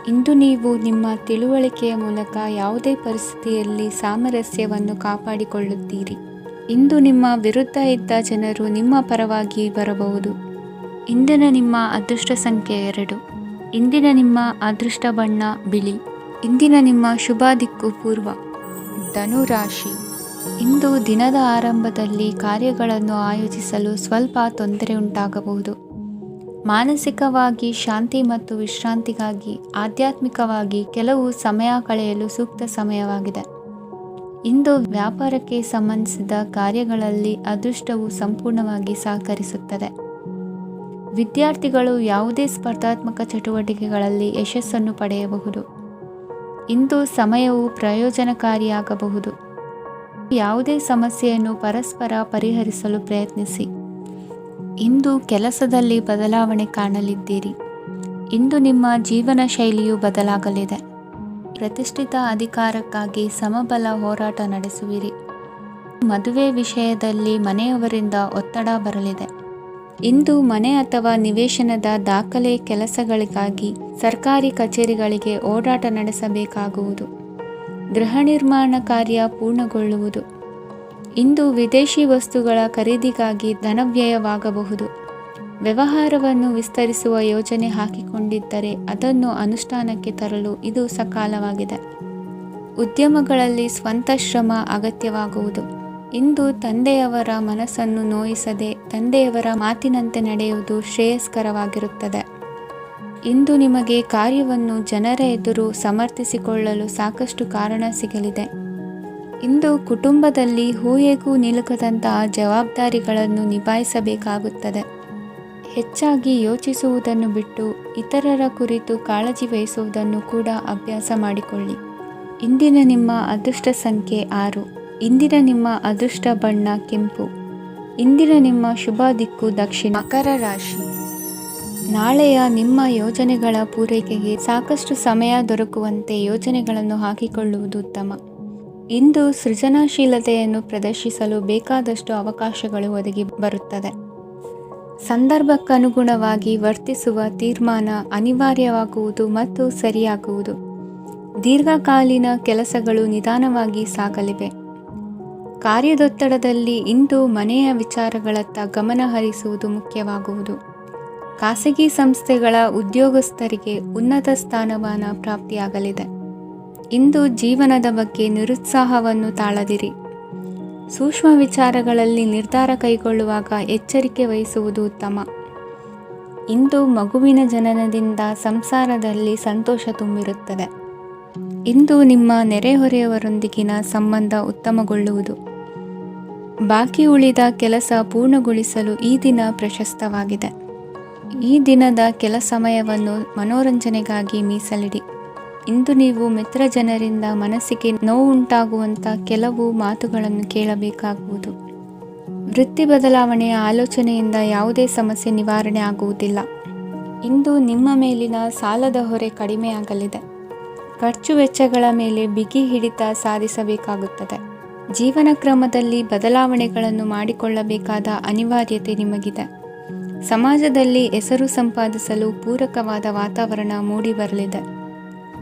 ಇಂದು ನೀವು ನಿಮ್ಮ ತಿಳುವಳಿಕೆಯ ಮೂಲಕ ಯಾವುದೇ ಪರಿಸ್ಥಿತಿಯಲ್ಲಿ ಸಾಮರಸ್ಯವನ್ನು ಕಾಪಾಡಿಕೊಳ್ಳುತ್ತೀರಿ. ಇಂದು ನಿಮ್ಮ ವಿರುದ್ಧ ಇದ್ದ ಜನರು ನಿಮ್ಮ ಪರವಾಗಿ ಬರಬಹುದು. ಇಂದಿನ ನಿಮ್ಮ ಅದೃಷ್ಟ ಸಂಖ್ಯೆ 2. ಇಂದಿನ ನಿಮ್ಮ ಅದೃಷ್ಟ ಬಣ್ಣ ಬಿಳಿ. ಇಂದಿನ ನಿಮ್ಮ ಶುಭ ದಿಕ್ಕು ಪೂರ್ವ. ಧನುರಾಶಿ. ಇಂದು ದಿನದ ಆರಂಭದಲ್ಲಿ ಕಾರ್ಯಗಳನ್ನು ಆಯೋಜಿಸಲು ಸ್ವಲ್ಪ ತೊಂದರೆ ಉಂಟಾಗಬಹುದು. ಮಾನಸಿಕವಾಗಿ ಶಾಂತಿ ಮತ್ತು ವಿಶ್ರಾಂತಿಗಾಗಿ ಆಧ್ಯಾತ್ಮಿಕವಾಗಿ ಕೆಲವು ಸಮಯ ಕಳೆಯಲು ಸೂಕ್ತ ಸಮಯವಾಗಿದೆ. ಇಂದು ವ್ಯಾಪಾರಕ್ಕೆ ಸಂಬಂಧಿಸಿದ ಕಾರ್ಯಗಳಲ್ಲಿ ಅದೃಷ್ಟವು ಸಂಪೂರ್ಣವಾಗಿ ಸಹಕರಿಸುತ್ತದೆ. ವಿದ್ಯಾರ್ಥಿಗಳು ಯಾವುದೇ ಸ್ಪರ್ಧಾತ್ಮಕ ಚಟುವಟಿಕೆಗಳಲ್ಲಿ ಯಶಸ್ಸನ್ನು ಪಡೆಯಬಹುದು. ಇಂದು ಸಮಯವು ಪ್ರಯೋಜನಕಾರಿಯಾಗಬಹುದು. ಯಾವುದೇ ಸಮಸ್ಯೆಯನ್ನು ಪರಸ್ಪರ ಪರಿಹರಿಸಲು ಪ್ರಯತ್ನಿಸಿ. ಇಂದು ಕೆಲಸದಲ್ಲಿ ಬದಲಾವಣೆ ಕಾಣಲಿದ್ದೀರಿ. ಇಂದು ನಿಮ್ಮ ಜೀವನ ಶೈಲಿಯು ಬದಲಾಗಲಿದೆ. ಪ್ರತಿಷ್ಠಿತ ಅಧಿಕಾರಕ್ಕಾಗಿ ಸಮಬಲ ಹೋರಾಟ ನಡೆಸುವಿರಿ. ಮದುವೆ ವಿಷಯದಲ್ಲಿ ಮನೆಯವರಿಂದ ಒತ್ತಡ ಬರಲಿದೆ. ಇಂದು ಮನೆ ಅಥವಾ ನಿವೇಶನದ ದಾಖಲೆ ಕೆಲಸಗಳಿಗಾಗಿ ಸರ್ಕಾರಿ ಕಚೇರಿಗಳಿಗೆ ಓಡಾಟ ನಡೆಸಬೇಕಾಗುವುದು. ಗೃಹ ನಿರ್ಮಾಣ ಕಾರ್ಯ ಪೂರ್ಣಗೊಳ್ಳುವುದು. ಇಂದು ವಿದೇಶಿ ವಸ್ತುಗಳ ಖರೀದಿಗಾಗಿ ಧನವ್ಯಯವಾಗಬಹುದು. ವ್ಯವಹಾರವನ್ನು ವಿಸ್ತರಿಸುವ ಯೋಜನೆ ಹಾಕಿಕೊಂಡಿದ್ದರೆ ಅದನ್ನು ಅನುಷ್ಠಾನಕ್ಕೆ ತರಲು ಇದು ಸಕಾಲವಾಗಿದೆ. ಉದ್ಯಮಗಳಲ್ಲಿ ಸ್ವಂತ ಶ್ರಮ ಅಗತ್ಯವಾಗುವುದು. ಇಂದು ತಂದೆಯವರ ಮನಸ್ಸನ್ನು ನೋಯಿಸದೆ ತಂದೆಯವರ ಮಾತಿನಂತೆ ನಡೆಯುವುದು ಶ್ರೇಯಸ್ಕರವಾಗಿರುತ್ತದೆ. ಇಂದು ನಿಮಗೆ ಕಾರ್ಯವನ್ನು ಜನರ ಎದುರು ಸಮರ್ಥಿಸಿಕೊಳ್ಳಲು ಸಾಕಷ್ಟು ಕಾರಣ ಸಿಗಲಿದೆ. ಇಂದು ಕುಟುಂಬದಲ್ಲಿ ಊಹೆಗೂ ನಿಲುಕದಂತಹ ಜವಾಬ್ದಾರಿಗಳನ್ನು ನಿಭಾಯಿಸಬೇಕಾಗುತ್ತದೆ. ಹೆಚ್ಚಾಗಿ ಯೋಚಿಸುವುದನ್ನು ಬಿಟ್ಟು ಇತರರ ಕುರಿತು ಕಾಳಜಿ ವಹಿಸುವುದನ್ನು ಕೂಡ ಅಭ್ಯಾಸ ಮಾಡಿಕೊಳ್ಳಿ. ಇಂದಿನ ನಿಮ್ಮ ಅದೃಷ್ಟ ಸಂಖ್ಯೆ 6. ಇಂದಿನ ನಿಮ್ಮ ಅದೃಷ್ಟ ಬಣ್ಣ ಕೆಂಪು. ಇಂದಿನ ನಿಮ್ಮ ಶುಭ ದಿಕ್ಕು ದಕ್ಷಿಣ. ಮಕರ ರಾಶಿ. ನಾಳೆಯ ನಿಮ್ಮ ಯೋಜನೆಗಳ ಪೂರೈಕೆಗೆ ಸಾಕಷ್ಟು ಸಮಯ ದೊರಕುವಂತೆ ಯೋಜನೆಗಳನ್ನು ಹಾಕಿಕೊಳ್ಳುವುದು ಉತ್ತಮ. ಇಂದು ಸೃಜನಶೀಲತೆಯನ್ನು ಪ್ರದರ್ಶಿಸಲು ಬೇಕಾದಷ್ಟು ಅವಕಾಶಗಳು ಒದಗಿ ಬರುತ್ತದೆ. ಸಂದರ್ಭಕ್ಕನುಗುಣವಾಗಿ ವರ್ತಿಸುವ ತೀರ್ಮಾನ ಅನಿವಾರ್ಯವಾಗುವುದು ಮತ್ತು ಸರಿಯಾಗುವುದು. ದೀರ್ಘಕಾಲೀನ ಕೆಲಸಗಳು ನಿಧಾನವಾಗಿ ಸಾಗಲಿವೆ. ಕಾರ್ಯದೊತ್ತಡದಲ್ಲಿ ಇಂದು ಮನೆಯ ವಿಚಾರಗಳತ್ತ ಗಮನ ಹರಿಸುವುದು ಮುಖ್ಯವಾಗುವುದು. ಖಾಸಗಿ ಸಂಸ್ಥೆಗಳ ಉದ್ಯೋಗಸ್ಥರಿಗೆ ಉನ್ನತ ಸ್ಥಾನಮಾನ ಪ್ರಾಪ್ತಿಯಾಗಲಿದೆ. ಇಂದು ಜೀವನದ ಬಗ್ಗೆ ನಿರುತ್ಸಾಹವನ್ನು ತಾಳದಿರಿ. ಸೂಕ್ಷ್ಮ ವಿಚಾರಗಳಲ್ಲಿ ನಿರ್ಧಾರ ಕೈಗೊಳ್ಳುವಾಗ ಎಚ್ಚರಿಕೆ ವಹಿಸುವುದು ಉತ್ತಮ. ಇಂದು ಮಗುವಿನ ಜನನದಿಂದ ಸಂಸಾರದಲ್ಲಿ ಸಂತೋಷ ತುಂಬಿರುತ್ತದೆ. ಇಂದು ನಿಮ್ಮ ನೆರೆಹೊರೆಯವರೊಂದಿಗಿನ ಸಂಬಂಧ ಉತ್ತಮಗೊಳ್ಳುವುದು. ಬಾಕಿ ಉಳಿದ ಕೆಲಸ ಪೂರ್ಣಗೊಳಿಸಲು ಈ ದಿನ ಪ್ರಶಸ್ತವಾಗಿದೆ. ಈ ದಿನದ ಕೆಲ ಸಮಯವನ್ನು ಮನೋರಂಜನೆಗಾಗಿ ಮೀಸಲಿಡಿ. ಇಂದು ನೀವು ಮಿತ್ರ ಜನರಿಂದ ಮನಸ್ಸಿಗೆ ನೋವುಂಟಾಗುವಂಥ ಕೆಲವು ಮಾತುಗಳನ್ನು ಕೇಳಬೇಕಾಗುವುದು. ವೃತ್ತಿ ಬದಲಾವಣೆಯ ಆಲೋಚನೆಯಿಂದ ಯಾವುದೇ ಸಮಸ್ಯೆ ನಿವಾರಣೆ ಆಗುವುದಿಲ್ಲ. ಇಂದು ನಿಮ್ಮ ಮೇಲಿನ ಸಾಲದ ಹೊರೆ ಕಡಿಮೆಯಾಗಲಿದೆ. ಖರ್ಚು ವೆಚ್ಚಗಳ ಮೇಲೆ ಬಿಗಿ ಹಿಡಿತ ಸಾಧಿಸಬೇಕಾಗುತ್ತದೆ. ಜೀವನ ಕ್ರಮದಲ್ಲಿ ಬದಲಾವಣೆಗಳನ್ನು ಮಾಡಿಕೊಳ್ಳಬೇಕಾದ ಅನಿವಾರ್ಯತೆ ನಿಮಗಿದೆ. ಸಮಾಜದಲ್ಲಿ ಹೆಸರು ಸಂಪಾದಿಸಲು ಪೂರಕವಾದ ವಾತಾವರಣ ಮೂಡಿಬರಲಿದೆ.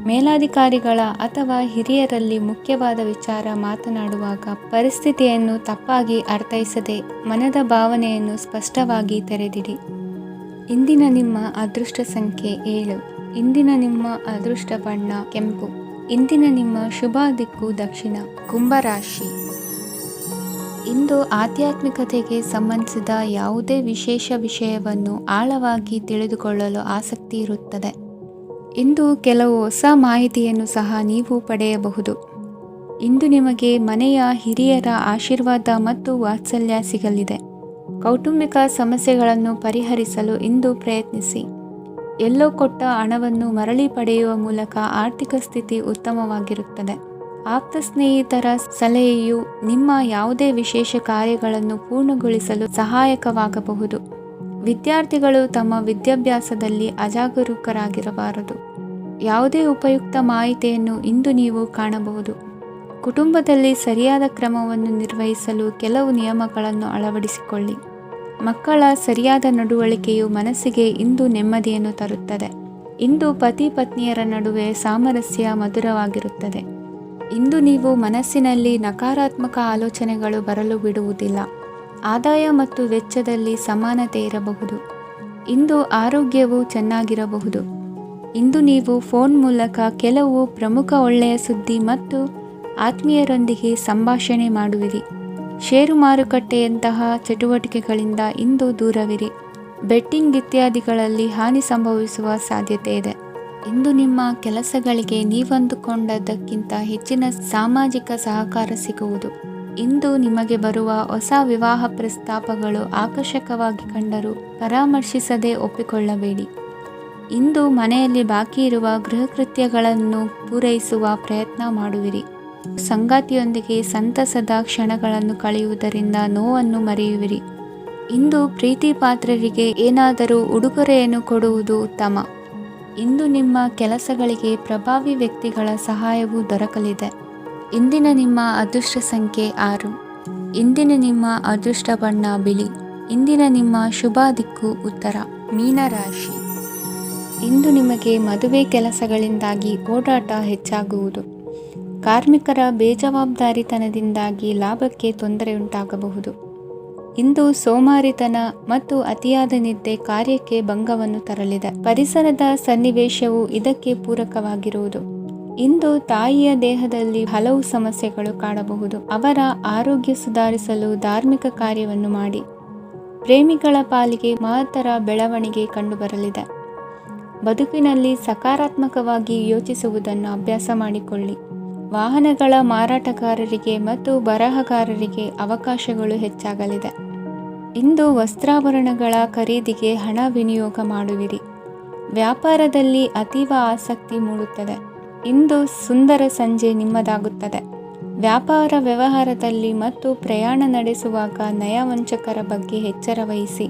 ಮೇಲಾಧಿಕಾರಿಗಳ ಅಥವಾ ಹಿರಿಯರಲ್ಲಿ ಮುಖ್ಯವಾದ ವಿಚಾರ ಮಾತನಾಡುವಾಗ ಪರಿಸ್ಥಿತಿಯನ್ನು ತಪ್ಪಾಗಿ ಅರ್ಥೈಸದೆ ಮನದ ಭಾವನೆಯನ್ನು ಸ್ಪಷ್ಟವಾಗಿ ತೆರೆದಿಡಿ. ಇಂದಿನ ನಿಮ್ಮ ಅದೃಷ್ಟ ಸಂಖ್ಯೆ 7. ಇಂದಿನ ನಿಮ್ಮ ಅದೃಷ್ಟ ಬಣ್ಣ ಕೆಂಪು. ಇಂದಿನ ನಿಮ್ಮ ಶುಭ ದಿಕ್ಕು ದಕ್ಷಿಣ. ಕುಂಭರಾಶಿ. ಇಂದು ಆಧ್ಯಾತ್ಮಿಕತೆಗೆ ಸಂಬಂಧಿಸಿದ ಯಾವುದೇ ವಿಶೇಷ ವಿಷಯವನ್ನು ಆಳವಾಗಿ ತಿಳಿದುಕೊಳ್ಳಲು ಆಸಕ್ತಿ ಇರುತ್ತದೆ. ಇಂದು ಕೆಲವು ಹೊಸ ಮಾಹಿತಿಯನ್ನು ಸಹ ನೀವು ಪಡೆಯಬಹುದು. ಇಂದು ನಿಮಗೆ ಮನೆಯ ಹಿರಿಯರ ಆಶೀರ್ವಾದ ಮತ್ತು ವಾತ್ಸಲ್ಯ ಸಿಗಲಿದೆ. ಕೌಟುಂಬಿಕ ಸಮಸ್ಯೆಗಳನ್ನು ಪರಿಹರಿಸಲು ಇಂದು ಪ್ರಯತ್ನಿಸಿ. ಎಲ್ಲೋ ಕೊಟ್ಟ ಹಣವನ್ನು ಮರಳಿ ಪಡೆಯುವ ಮೂಲಕ ಆರ್ಥಿಕ ಸ್ಥಿತಿ ಉತ್ತಮವಾಗಿರುತ್ತದೆ. ಆಪ್ತ ಸ್ನೇಹಿತರ ಸಲಹೆಯು ನಿಮ್ಮ ಯಾವುದೇ ವಿಶೇಷ ಕಾರ್ಯಗಳನ್ನು ಪೂರ್ಣಗೊಳಿಸಲು ಸಹಾಯಕವಾಗಬಹುದು. ವಿದ್ಯಾರ್ಥಿಗಳು ತಮ್ಮ ವಿದ್ಯಾಭ್ಯಾಸದಲ್ಲಿ ಅಜಾಗರೂಕರಾಗಿರಬಾರದು. ಯಾವುದೇ ಉಪಯುಕ್ತ ಮಾಹಿತಿಯನ್ನು ಇಂದು ನೀವು ಕಾಣಬಹುದು. ಕುಟುಂಬದಲ್ಲಿ ಸರಿಯಾದ ಕ್ರಮವನ್ನು ನಿರ್ವಹಿಸಲು ಕೆಲವು ನಿಯಮಗಳನ್ನು ಅಳವಡಿಸಿಕೊಳ್ಳಿ. ಮಕ್ಕಳ ಸರಿಯಾದ ನಡವಳಿಕೆಯು ಮನಸ್ಸಿಗೆ ಇಂದು ನೆಮ್ಮದಿಯನ್ನು ತರುತ್ತದೆ. ಇಂದು ಪತಿ ಪತ್ನಿಯರ ನಡುವೆ ಸಾಮರಸ್ಯ ಮಧುರವಾಗಿರುತ್ತದೆ. ಇಂದು ನೀವು ಮನಸ್ಸಿನಲ್ಲಿ ನಕಾರಾತ್ಮಕ ಆಲೋಚನೆಗಳು ಬರಲು ಬಿಡುವುದಿಲ್ಲ. ಆದಾಯ ಮತ್ತು ವೆಚ್ಚದಲ್ಲಿ ಸಮಾನತೆ ಇರಬಹುದು. ಇಂದು ಆರೋಗ್ಯವು ಚೆನ್ನಾಗಿರಬಹುದು. ಇಂದು ನೀವು ಫೋನ್ ಮೂಲಕ ಕೆಲವು ಪ್ರಮುಖ ಒಳ್ಳೆಯ ಸುದ್ದಿ ಮತ್ತು ಆತ್ಮೀಯರೊಂದಿಗೆ ಸಂಭಾಷಣೆ ಮಾಡುವಿರಿ. ಷೇರು ಮಾರುಕಟ್ಟೆಯಂತಹ ಚಟುವಟಿಕೆಗಳಿಂದ ಇಂದು ದೂರವಿರಿ. ಬೆಟ್ಟಿಂಗ್ ಇತ್ಯಾದಿಗಳಲ್ಲಿ ಹಾನಿ ಸಂಭವಿಸುವ ಸಾಧ್ಯತೆ ಇದೆ. ಇಂದು ನಿಮ್ಮ ಕೆಲಸಗಳಿಗೆ ನೀವಂದುಕೊಂಡದ್ದಕ್ಕಿಂತ ಹೆಚ್ಚಿನ ಸಾಮಾಜಿಕ ಸಹಕಾರ ಸಿಗುವುದು. ಇಂದು ನಿಮಗೆ ಬರುವ ಹೊಸ ವಿವಾಹ ಪ್ರಸ್ತಾಪಗಳು ಆಕರ್ಷಕವಾಗಿ ಕಂಡರೂ ಪರಾಮರ್ಶಿಸದೆ ಒಪ್ಪಿಕೊಳ್ಳಬೇಡಿ. ಇಂದು ಮನೆಯಲ್ಲಿ ಬಾಕಿ ಇರುವ ಗೃಹಕೃತ್ಯಗಳನ್ನು ಪೂರೈಸುವ ಪ್ರಯತ್ನ ಮಾಡುವಿರಿ. ಸಂಗಾತಿಯೊಂದಿಗೆ ಸಂತಸದ ಕ್ಷಣಗಳನ್ನು ಕಳೆಯುವುದರಿಂದ ನೋವನ್ನು ಮರೆಯುವಿರಿ. ಇಂದು ಪ್ರೀತಿ ಪಾತ್ರರಿಗೆ ಏನಾದರೂ ಉಡುಗೊರೆಯನ್ನು ಕೊಡುವುದು ಉತ್ತಮ. ಇಂದು ನಿಮ್ಮ ಕೆಲಸಗಳಿಗೆ ಪ್ರಭಾವಿ ವ್ಯಕ್ತಿಗಳ ಸಹಾಯವು ದೊರಕಲಿದೆ. ಇಂದಿನ ನಿಮ್ಮ ಅದೃಷ್ಟ ಸಂಖ್ಯೆ 6. ಇಂದಿನ ನಿಮ್ಮ ಅದೃಷ್ಟ ಬಣ್ಣ ಬಿಳಿ. ಇಂದಿನ ನಿಮ್ಮ ಶುಭ ದಿಕ್ಕು ಉತ್ತರ. ಮೀನರಾಶಿ. ಇಂದು ನಿಮಗೆ ಮದುವೆ ಕೆಲಸಗಳಿಂದಾಗಿ ಓಡಾಟ ಹೆಚ್ಚಾಗುವುದು. ಕಾರ್ಮಿಕರ ಬೇಜವಾಬ್ದಾರಿತನದಿಂದಾಗಿ ಲಾಭಕ್ಕೆ ತೊಂದರೆಯುಂಟಾಗಬಹುದು. ಇಂದು ಸೋಮಾರಿತನ ಮತ್ತು ಅತಿಯಾದ ನಿದ್ದೆ ಕಾರ್ಯಕ್ಕೆ ಭಂಗವನ್ನು ತರಲಿದೆ. ಪರಿಸರದ ಸನ್ನಿವೇಶವು ಇದಕ್ಕೆ ಪೂರಕವಾಗಿರುವುದು. ಇಂದು ತಾಯಿಯ ದೇಹದಲ್ಲಿ ಹಲವು ಸಮಸ್ಯೆಗಳು ಕಾಡಬಹುದು. ಅವರ ಆರೋಗ್ಯ ಸುಧಾರಿಸಲು ಧಾರ್ಮಿಕ ಕಾರ್ಯವನ್ನು ಮಾಡಿ. ಪ್ರೇಮಿಗಳ ಪಾಲಿಗೆ ಮಹತ್ತರ ಬೆಳವಣಿಗೆ ಕಂಡುಬರಲಿದೆ. ಬದುಕಿನಲ್ಲಿ ಸಕಾರಾತ್ಮಕವಾಗಿ ಯೋಚಿಸುವುದನ್ನು ಅಭ್ಯಾಸ ಮಾಡಿಕೊಳ್ಳಿ. ವಾಹನಗಳ ಮಾರಾಟಗಾರರಿಗೆ ಮತ್ತು ಬರಹಗಾರರಿಗೆ ಅವಕಾಶಗಳು ಹೆಚ್ಚಾಗಲಿದೆ. ಇಂದು ವಸ್ತ್ರಾಭರಣಗಳ ಖರೀದಿಗೆ ಹಣ ವಿನಿಯೋಗ ಮಾಡುವಿರಿ. ವ್ಯಾಪಾರದಲ್ಲಿ ಅತೀವ ಆಸಕ್ತಿ ಮೂಡುತ್ತದೆ. ಇಂದು ಸುಂದರ ಸಂಜೆ ನಿಮ್ಮದಾಗುತ್ತದೆ. ವ್ಯಾಪಾರ ವ್ಯವಹಾರದಲ್ಲಿ ಮತ್ತು ಪ್ರಯಾಣ ನಡೆಸುವಾಗ ನಯವಂಚಕರ ಬಗ್ಗೆ ಎಚ್ಚರ ವಹಿಸಿ.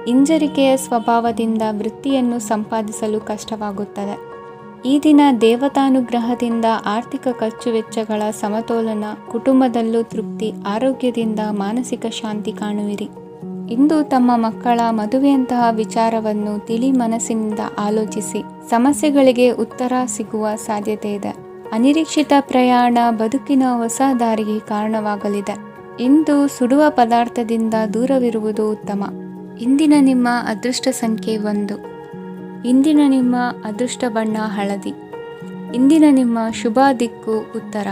ಹಿಂಜರಿಕೆಯ ಸ್ವಭಾವದಿಂದ ವೃತ್ತಿಯನ್ನು ಸಂಪಾದಿಸಲು ಕಷ್ಟವಾಗುತ್ತದೆ. ಈ ದಿನ ದೇವತಾನುಗ್ರಹದಿಂದ ಆರ್ಥಿಕ ಖರ್ಚು ವೆಚ್ಚಗಳ ಸಮತೋಲನ, ಕುಟುಂಬದಲ್ಲೂ ತೃಪ್ತಿ, ಆರೋಗ್ಯದಿಂದ ಮಾನಸಿಕ ಶಾಂತಿ ಕಾಣುವಿರಿ. ಇಂದು ತಮ್ಮ ಮಕ್ಕಳ ಮದುವೆಯಂತಹ ವಿಚಾರವನ್ನು ತಿಳಿ ಮನಸ್ಸಿನಿಂದ ಆಲೋಚಿಸಿ. ಸಮಸ್ಯೆಗಳಿಗೆ ಉತ್ತರ ಸಿಗುವ ಸಾಧ್ಯತೆ ಇದೆ. ಅನಿರೀಕ್ಷಿತ ಪ್ರಯಾಣ ಬದುಕಿನ ಹೊಸ ದಾರಿಗೆ ಕಾರಣವಾಗಲಿದೆ. ಇಂದು ಸುಡುವ ಪದಾರ್ಥದಿಂದ ದೂರವಿರುವುದು ಉತ್ತಮ. ಇಂದಿನ ನಿಮ್ಮ ಅದೃಷ್ಟ ಸಂಖ್ಯೆ 1. ಇಂದಿನ ನಿಮ್ಮ ಅದೃಷ್ಟ ಬಣ್ಣ ಹಳದಿ. ಇಂದಿನ ನಿಮ್ಮ ಶುಭ ದಿಕ್ಕು ಉತ್ತರ.